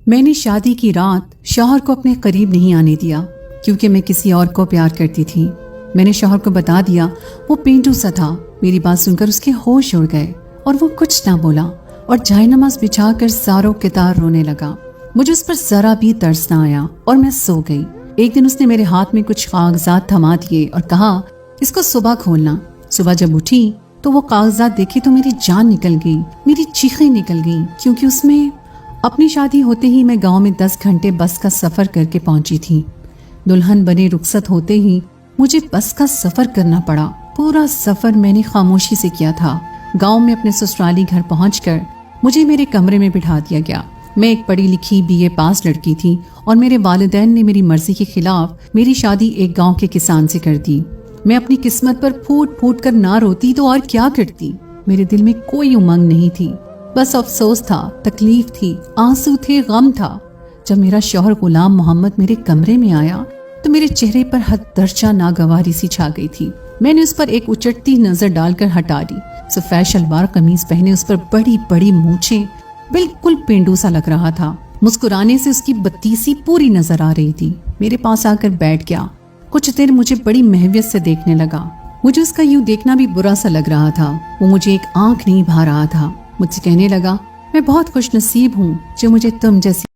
میں نے شادی کی رات شوہر کو اپنے قریب نہیں آنے دیا کیونکہ میں کسی اور کو پیار کرتی تھی۔ میں نے شوہر کو بتا دیا، وہ پینڈو سا تھا۔ میری بات سن کر اس کے ہوش اڑ گئے اور وہ کچھ نہ بولا اور جائے نماز بچھا کر زاروں قطار رونے لگا۔ مجھے اس پر ذرا بھی ترس نہ آیا اور میں سو گئی۔ ایک دن اس نے میرے ہاتھ میں کچھ کاغذات تھما دیے اور کہا، اس کو صبح کھولنا۔ صبح جب اٹھی تو وہ کاغذات دیکھے تو میری جان نکل گئی، میری چیخیں نکل گئیں، کیونکہ اس میں اپنی شادی ہوتے ہی میں گاؤں میں 10 گھنٹے بس کا سفر کر کے پہنچی تھی۔ دلہن بنے رخصت ہوتے ہی مجھے بس کا سفر کرنا پڑا۔ پورا سفر میں نے خاموشی سے کیا تھا۔ گاؤں میں اپنے سسرالی گھر پہنچ کر مجھے میرے کمرے میں بٹھا دیا گیا۔ میں ایک پڑھی لکھی BA پاس لڑکی تھی اور میرے والدین نے میری مرضی کے خلاف میری شادی ایک گاؤں کے کسان سے کر دی۔ میں اپنی قسمت پر پھوٹ پھوٹ کر نہ روتی تو اور کیا کرتی۔ میرے دل میں کوئی امنگ نہیں تھی، بس افسوس تھا، تکلیف تھی، آنسو تھے، غم تھا۔ جب میرا شوہر غلام محمد میرے کمرے میں آیا تو میرے چہرے پر حد درجہ ناگواری سی چھا گئی تھی۔ میں نے اس پر ایک اچٹتی نظر ڈال کر ہٹا دی۔ سفید شلوار قمیض پہنے، اس پر بڑی بڑی مونچھیں، بالکل پینڈو سا لگ رہا تھا۔ مسکرانے سے اس کی بتیسی پوری نظر آ رہی تھی۔ میرے پاس آ کر بیٹھ گیا۔ کچھ دیر مجھے بڑی محویت سے دیکھنے لگا۔ مجھے اس کا یوں دیکھنا بھی برا سا لگ رہا تھا۔ وہ مجھے ایک آنکھ نہیں بھا رہا تھا۔ مجھ سے کہنے لگا، میں بہت خوش نصیب ہوں جو مجھے تم جیسی